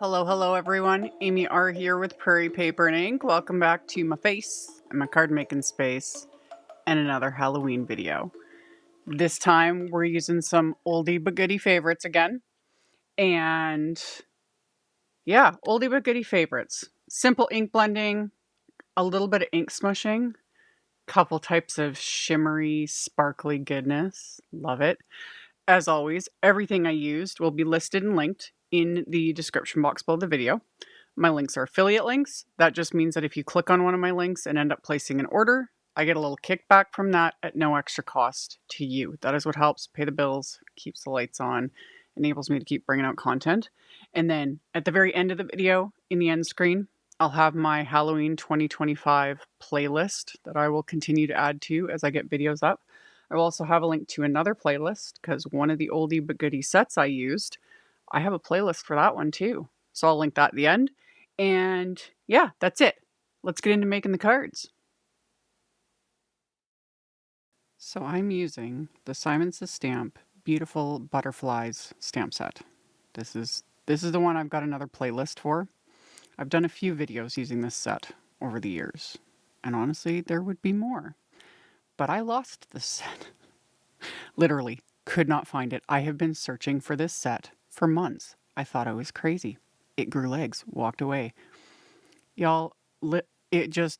Hello everyone. AmyR here with Prairie Paper and Ink. Welcome back to my face and my card making space and another Halloween video. This time we're using some oldie but goodie favorites again. And yeah, oldie but goodie favorites. Simple ink blending, a little bit of ink smushing, couple types of shimmery, sparkly goodness. Love it. As always, everything I used will be listed and linked in the description box below the video. My links are affiliate links. That just means that if you click on one of my links and end up placing an order, I get a little kickback from that at no extra cost to you. That is what helps pay the bills, keeps the lights on, enables me to keep bringing out content. And then at the very end of the video, in the end screen, I'll have my Halloween 2025 playlist that I will continue to add to as I get videos up. I will also have a link to another playlist because one of the oldie but goodie sets I used, I have a playlist for that one too. So I'll link that at the end. And yeah, that's it. Let's get into making the cards. So I'm using the Simon Says Stamp Beautiful Butterflies stamp set. This is the one I've got another playlist for. I've done a few videos using this set over the years. And honestly, there would be more. But I lost this set. Literally, could not find it. I have been searching for this set for months. I thought I was crazy. It grew legs, walked away. Y'all, it just,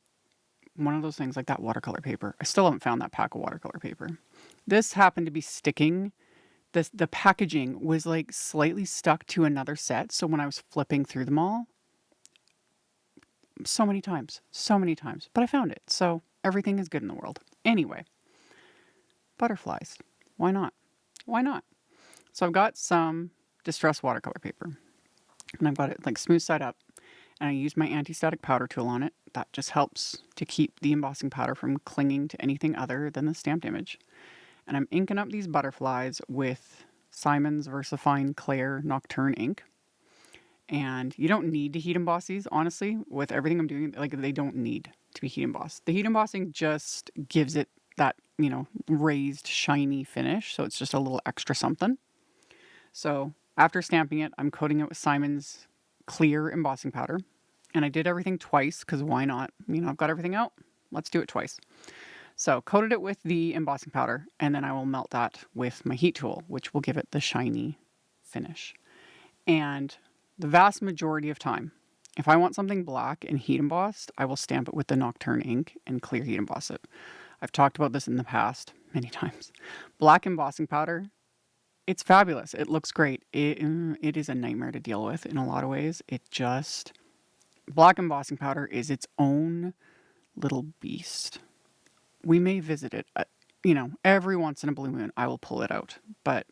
one of those things like that watercolor paper. I still haven't found that pack of watercolor paper. This happened to be sticking. The packaging was like slightly stuck to another set. So when I was flipping through them all, so many times, but I found it. So everything is good in the world. Anyway, butterflies. Why not? Why not? So I've got some distressed watercolor paper and I've got it like smooth side up and I use my anti-static powder tool on it. That just helps to keep the embossing powder from clinging to anything other than the stamped image. And I'm inking up these butterflies with Simon's VersaFine Clair Nocturne ink. And you don't need to heat emboss these, honestly. With everything I'm doing, like they don't need to be heat embossed. The heat embossing just gives it that, raised, shiny finish. So it's just a little extra something. So after stamping it, I'm coating it with Simon's clear embossing powder. And I did everything twice because why not? I've got everything out. Let's do it twice. So coated it with the embossing powder and then I will melt that with my heat tool, which will give it the shiny finish. And the vast majority of time, if I want something black and heat embossed, I will stamp it with the Nocturne ink and clear heat emboss it. I've talked about this in the past many times. Black embossing powder, it's fabulous. It looks great. It is a nightmare to deal with in a lot of ways. Black embossing powder is its own little beast. We may visit it, every once in a blue moon, I will pull it out. But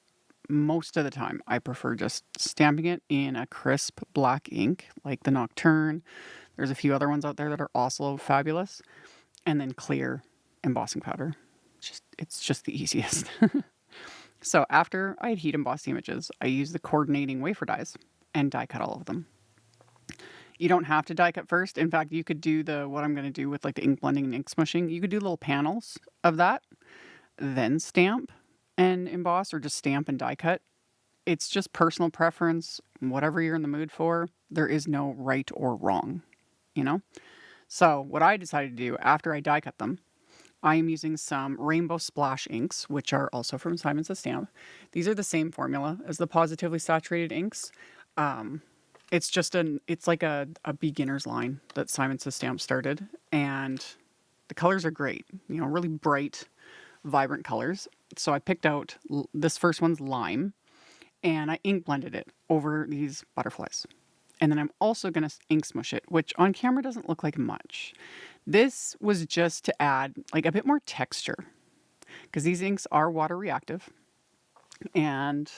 most of the time, I prefer just stamping it in a crisp black ink, like the Nocturne. There's a few other ones out there that are also fabulous. And then clear embossing powder. It's just the easiest. So after I had heat embossed the images, I used the coordinating wafer dies and die cut all of them. You don't have to die cut first. In fact, you could do what I'm going to do with like the ink blending and ink smushing. You could do little panels of that, then stamp and emboss or just stamp and die cut. It's just personal preference, whatever you're in the mood for. There is no right or wrong, So what I decided to do after I die cut them, I am using some Rainbow Splash inks, which are also from Simon Says Stamp. These are the same formula as the Pawsitively saturated inks. It's like a beginner's line that Simon Says Stamp started, and the colors are great. Really bright, vibrant colors. So I picked out this first one's lime, and I ink blended it over these butterflies. And then I'm also going to ink smush it, which on camera doesn't look like much. This was just to add like a bit more texture because these inks are water reactive. And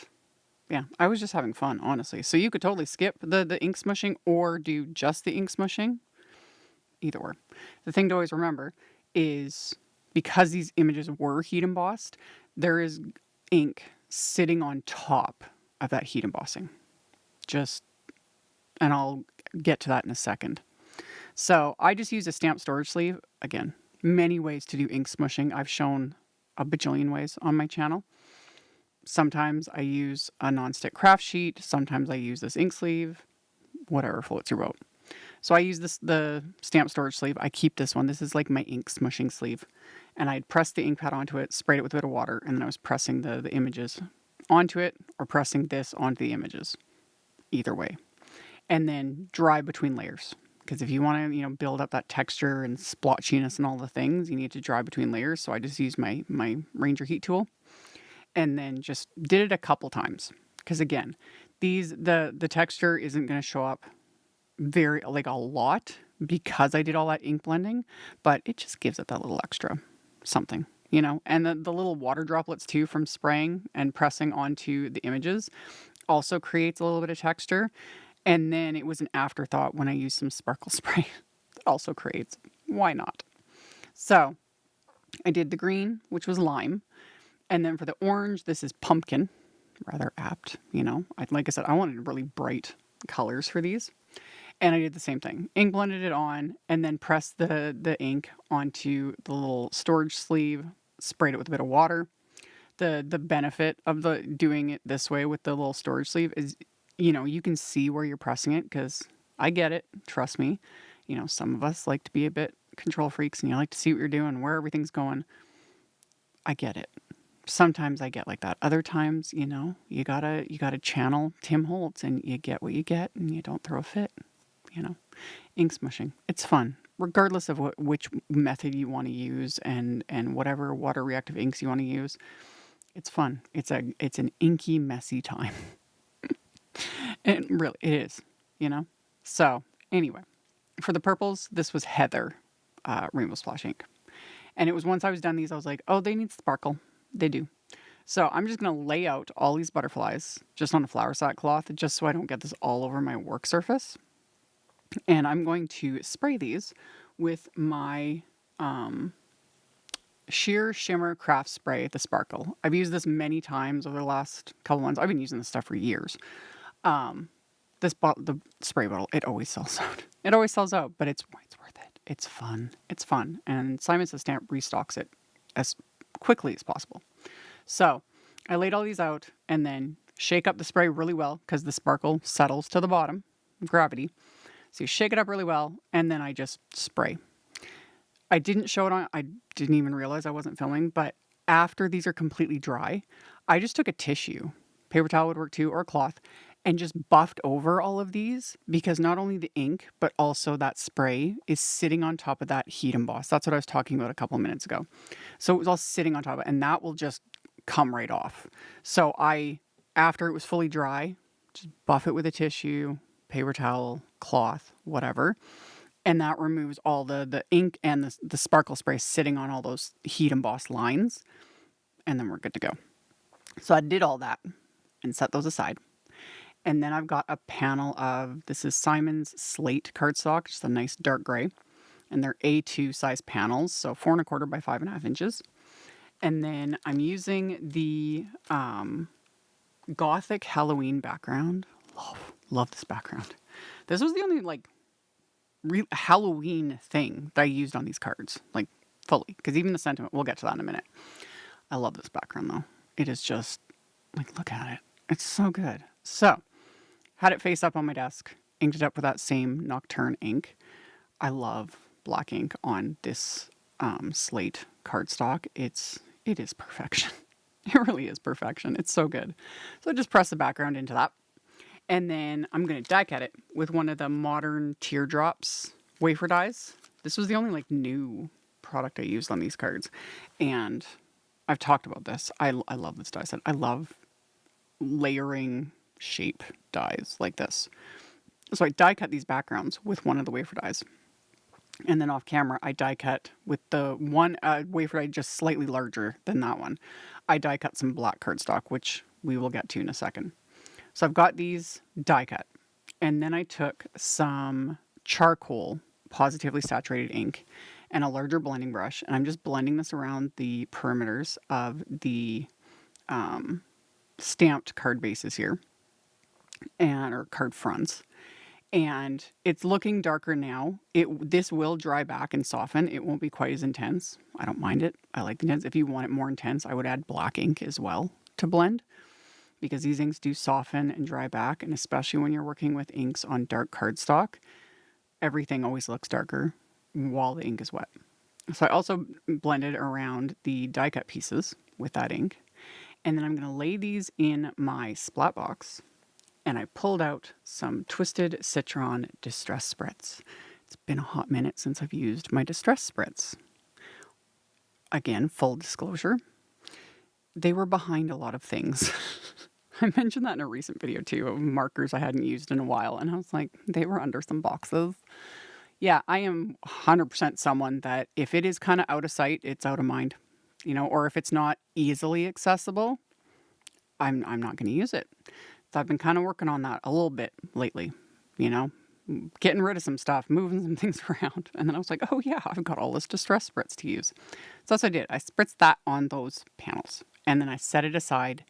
yeah, I was just having fun, honestly. So you could totally skip the ink smushing or do just the ink smushing. Either or. The thing to always remember is because these images were heat embossed, there is ink sitting on top of that heat embossing. And I'll get to that in a second. So I just use a stamp storage sleeve. Again, many ways to do ink smushing. I've shown a bajillion ways on my channel. Sometimes I use a nonstick craft sheet. Sometimes I use this ink sleeve. whatever floats your boat. So I use the stamp storage sleeve. I keep this one. This is like my ink smooshing sleeve. And I'd press the ink pad onto it, sprayed it with a bit of water, and then I was pressing the images onto it or pressing this onto the images. Either way. And then dry between layers. Because if you want to, build up that texture and splotchiness and all the things, you need to dry between layers. So I just used my Ranger heat tool and then just did it a couple times. Because again, the texture isn't going to show up very like a lot because I did all that ink blending, but it just gives it that little extra something, and the little water droplets too from spraying and pressing onto the images also creates a little bit of texture. And then it was an afterthought when I used some sparkle spray that also creates. Why not? So I did the green, which was lime. And then for the orange, this is pumpkin. Rather apt, like I said, I wanted really bright colors for these. And I did the same thing. Ink blended it on and then pressed the ink onto the little storage sleeve, sprayed it with a bit of water. The benefit of doing it this way with the little storage sleeve is, you can see where you're pressing it because I get it. Trust me. Some of us like to be a bit control freaks and you like to see what you're doing, where everything's going. I get it. Sometimes I get like that. Other times, you gotta channel Tim Holtz and you get what you get and you don't throw a fit. Ink smushing. It's fun, regardless of which method you want to use and whatever water reactive inks you want to use. It's fun. It's an inky, messy time. And really, it is, So anyway, for the purples, this was Heather Rainbow Splash ink. And it was once I was done these, I was like, oh, they need sparkle. They do. So I'm just going to lay out all these butterflies just on a flower sack cloth, just so I don't get this all over my work surface. And I'm going to spray these with my Sheer Shimmer Craft Spray, the Sparkle. I've used this many times over the last couple months. I've been using this stuff for years. The spray bottle, it always sells out. It always sells out, but it's worth it. It's fun. It's fun. And Simon Says Stamp restocks it as quickly as possible. So I laid all these out and then shake up the spray really well because the sparkle settles to the bottom, gravity. So you shake it up really well, and then I just spray. I didn't show it on, I didn't even realize I wasn't filming, but after these are completely dry, I just took a tissue, paper towel would work too, or a cloth, and just buffed over all of these because not only the ink, but also that spray is sitting on top of that heat emboss. That's what I was talking about a couple of minutes ago. So it was all sitting on top of it, and that will just come right off. So after it was fully dry, just buff it with a tissue, paper towel, cloth, whatever. And that removes all the ink and the sparkle spray sitting on all those heat embossed lines. And then we're good to go. So I did all that and set those aside. And then I've got a panel of, this is Simon's Slate cardstock, just a nice dark gray. And they're A2 size panels, so 4 1/4 by 5.5 inches. And then I'm using the Gothic Halloween background. Love this background. This was the only Halloween thing that I used on these cards, fully. Because even the sentiment, we'll get to that in a minute. I love this background though. It is just, look at it. It's so good. So, had it face up on my desk, inked it up with that same Nocturne ink. I love black ink on this slate cardstock. It is perfection. It really is perfection. It's so good. So I just press the background into that. And then I'm going to die cut it with one of the modern Teardrops wafer dies. This was the only new product I used on these cards. And I've talked about this. I love this die set. I love layering shape dies like this. So I die cut these backgrounds with one of the wafer dies. And then off camera, I die cut with the one wafer die just slightly larger than that one. I die cut some black cardstock, which we will get to in a second. So I've got these die cut. And then I took some charcoal, positively saturated ink, and a larger blending brush. And I'm just blending this around the perimeters of the stamped card bases here, or card fronts. And it's looking darker now. This will dry back and soften. It won't be quite as intense. I don't mind it. I like the intense. If you want it more intense, I would add black ink as well to blend. because these inks do soften and dry back, and especially when you're working with inks on dark cardstock, everything always looks darker while the ink is wet. So I also blended around the die cut pieces with that ink. And then I'm going to lay these in my splat box. And I pulled out some Twisted Citron Distress Spritz. It's been a hot minute since I've used my Distress Spritz. Again, full disclosure, they were behind a lot of things. I mentioned that in a recent video too, of markers I hadn't used in a while. And I was like, they were under some boxes. Yeah, I am 100% someone that if it is kind of out of sight, it's out of mind. Or if it's not easily accessible, I'm not going to use it. So I've been kind of working on that a little bit lately, getting rid of some stuff, moving some things around. And then I was like, oh yeah, I've got all this Distress Spritz to use. So that's what I did. I spritzed that on those panels. And then I set it aside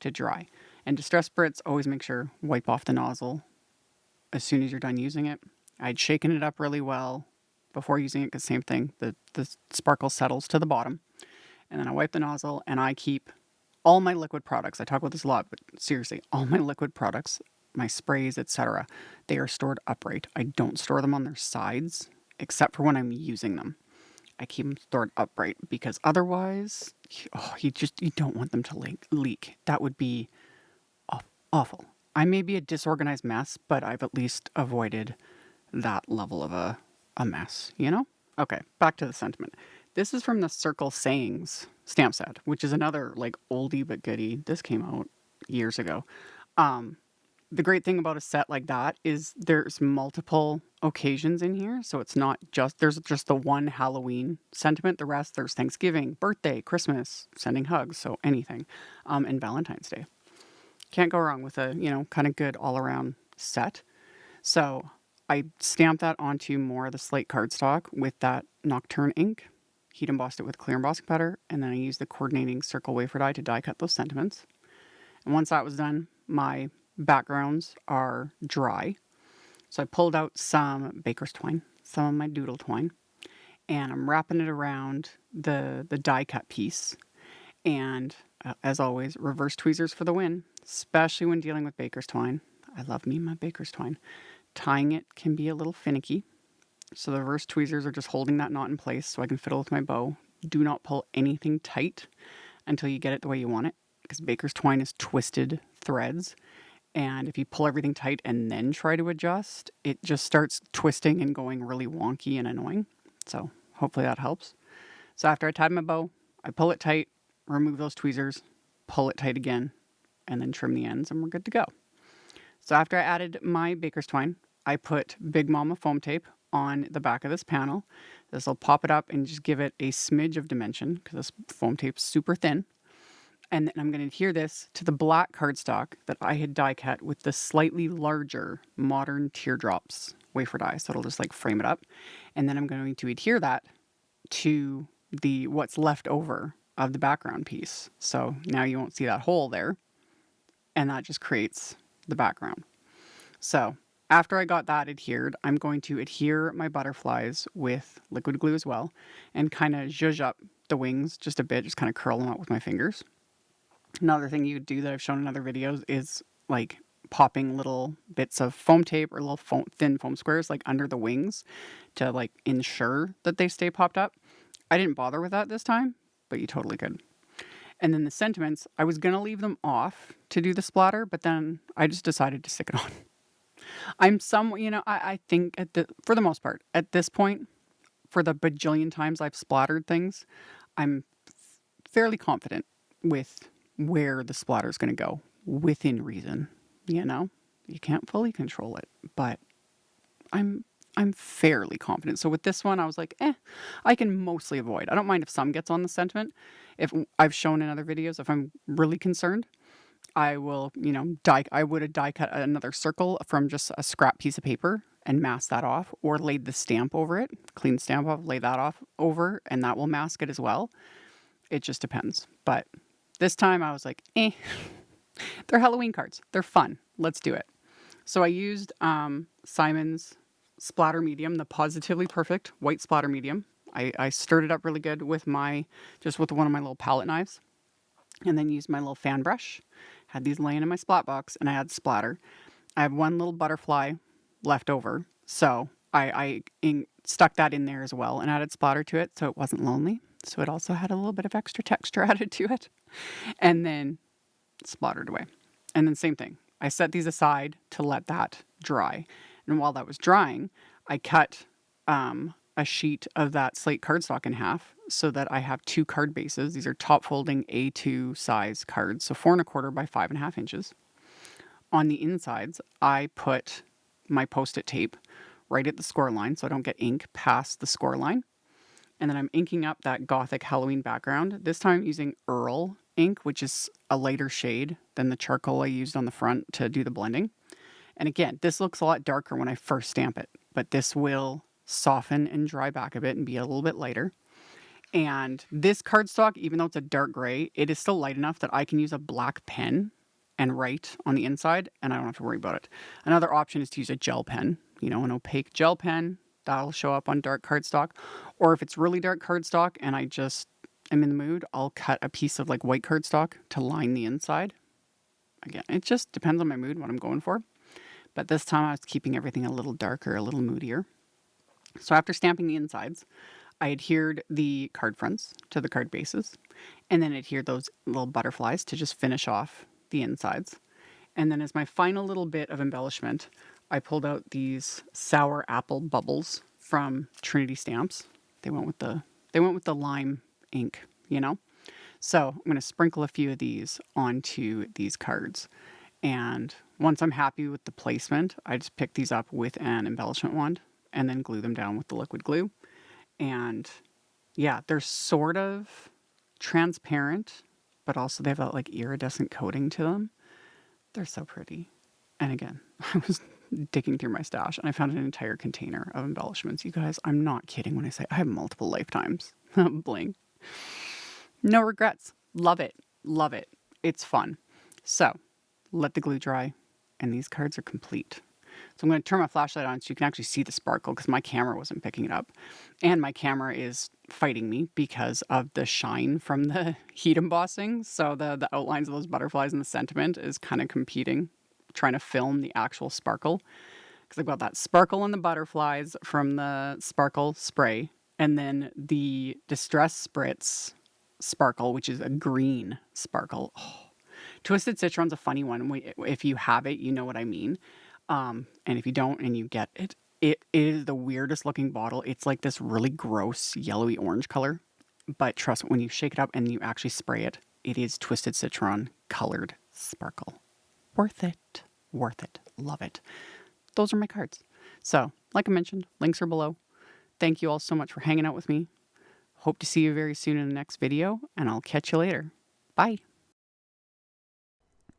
to dry. And Distress Spritz, always make sure, wipe off the nozzle as soon as you're done using it. I'd shaken it up really well before using it, because same thing, the sparkle settles to the bottom. And then I wipe the nozzle, and I keep all my liquid products. I talk about this a lot, but seriously, all my liquid products, my sprays, etc., they are stored upright. I don't store them on their sides, except for when I'm using them. I keep them stored upright, because otherwise, you don't want them to leak. That would be awful. I may be a disorganized mess, but I've at least avoided that level of a mess, Okay, back to the sentiment. This is from the Circle Sayings stamp set, which is another oldie but goodie. This came out years ago. The great thing about a set like that is there's multiple occasions in here. So it's not there's just the one Halloween sentiment. The rest, there's Thanksgiving, birthday, Christmas, sending hugs. So anything. And Valentine's Day. Can't go wrong with a, kind of good all around set. So I stamped that onto more of the slate cardstock with that Nocturne ink. Heat embossed it with clear embossing powder, and then I used the coordinating circle wafer die to die cut those sentiments. And once that was done, my backgrounds are dry. So I pulled out some baker's twine, some of my doodle twine, and I'm wrapping it around the die cut piece. And as always, reverse tweezers for the win, especially when dealing with baker's twine. I love me my baker's twine. Tying it can be a little finicky. So the reverse tweezers are just holding that knot in place so I can fiddle with my bow. Do not pull anything tight until you get it the way you want it, because baker's twine is twisted threads. And if you pull everything tight and then try to adjust, it just starts twisting and going really wonky and annoying. So hopefully that helps. So after I tied my bow, I pull it tight, remove those tweezers, pull it tight again, and then trim the ends, and we're good to go. So after I added my baker's twine, I put Big Mama foam tape on the back of this panel. This will pop it up and just give it a smidge of dimension, because this foam tape's super thin. And then I'm going to adhere this to the black cardstock that I had die cut with the slightly larger modern Teardrops wafer die. So it'll just frame it up. And then I'm going to adhere that to what's left over of the background piece. So now you won't see that hole there. And that just creates the background. So after I got that adhered, I'm going to adhere my butterflies with liquid glue as well, and kind of zhuzh up the wings just a bit, just kind of curl them out with my fingers. Another thing you do that I've shown in other videos is popping little bits of foam tape or little thin foam squares under the wings to ensure that they stay popped up. I didn't bother with that this time, but you totally could. And then the sentiments, I was going to leave them off to do the splatter, but then I just decided to stick it on. I'm I think for the most part, at this point, for the bajillion times I've splattered things, I'm fairly confident with where the splatter is going to go within reason. You can't fully control it, but I'm fairly confident. So with this one, I was like, I can mostly avoid. I don't mind if some gets on the sentiment. If I've shown in other videos, if I'm really concerned, I will, I would have die cut another circle from just a scrap piece of paper and mask that off, or laid the stamp over it, clean stamp off, lay that off over, and that will mask it as well. It just depends. But this time I was like, they're Halloween cards. They're fun. Let's do it. So I used Simon's splatter medium, the Pawsitively Perfect white splatter medium. I stirred it up really good with one of my little palette knives. and then used my little fan brush. Had these laying in my splat box, and I had splatter. I have one little butterfly left over, so I stuck that in there as well and added splatter to it so it wasn't lonely. So it also had a little bit of extra texture added to it, and then splattered away. And then same thing. I set these aside to let that dry. And while that was drying, I cut a sheet of that slate cardstock in half so that I have 2 card bases. These are top folding A2 size cards, so 4 1/4 by 5.5 inches. On the insides, I put my Post-it tape right at the score line so I don't get ink past the score line. And then I'm inking up that Gothic Halloween background. This time I'm using Earl ink, which is a lighter shade than the charcoal I used on the front to do the blending. And again, this looks a lot darker when I first stamp it, but this will soften and dry back a bit and be a little bit lighter. And this cardstock, even though it's a dark gray, it is still light enough that I can use a black pen and write on the inside, and I don't have to worry about it. Another option is to use a gel pen, an opaque gel pen. That'll show up on dark cardstock. Or if it's really dark cardstock and I just am in the mood, I'll cut a piece of like white cardstock to line the inside. Again, it just depends on my mood, what I'm going for. But this time I was keeping everything a little darker, a little moodier. So after stamping the insides, I adhered the card fronts to the card bases, and then adhered those little butterflies to just finish off the insides. And then as my final little bit of embellishment, I pulled out these sour apple bubbles from Trinity Stamps. They went with the lime ink, So I'm going to sprinkle a few of these onto these cards. And once I'm happy with the placement, I just pick these up with an embellishment wand and then glue them down with the liquid glue. And yeah, they're sort of transparent, but also they have that like iridescent coating to them. They're so pretty. And again, I was digging through my stash and I found an entire container of embellishments. You guys, I'm not kidding when I say I have multiple lifetimes. Bling. No regrets. Love it. Love it. It's fun. So let the glue dry and these cards are complete. So I'm going to turn my flashlight on so you can actually see the sparkle because my camera wasn't picking it up. And my camera is fighting me because of the shine from the heat embossing. So the outlines of those butterflies and the sentiment is kind of competing, trying to film the actual sparkle. Because I've got that sparkle on the butterflies from the sparkle spray. And then the Distress Spritz sparkle, which is a green sparkle. Oh. Twisted Citron's a funny one. If you have it, you know what I mean. And if you don't and you get it, it is the weirdest looking bottle. It's like this really gross yellowy orange color. But trust me, when you shake it up and you actually spray it, it is Twisted Citron colored sparkle. Worth it. Worth it. Love it. Those are my cards. So, like I mentioned, links are below. Thank you all so much for hanging out with me. Hope to see you very soon in the next video, and I'll catch you later. Bye.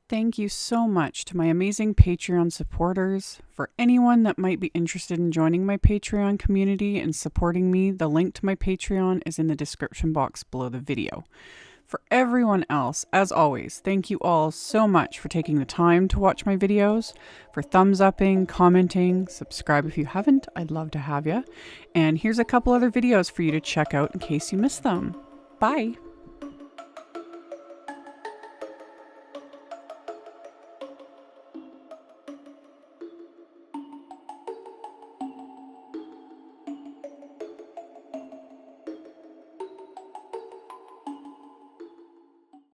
Thank you so much to my amazing Patreon supporters. For anyone that might be interested in joining my Patreon community and supporting me, the link to my Patreon is in the description box below the video. For everyone else, as always, thank you all so much for taking the time to watch my videos, for thumbs upping, commenting, subscribe if you haven't, I'd love to have you. And here's a couple other videos for you to check out in case you missed them. Bye!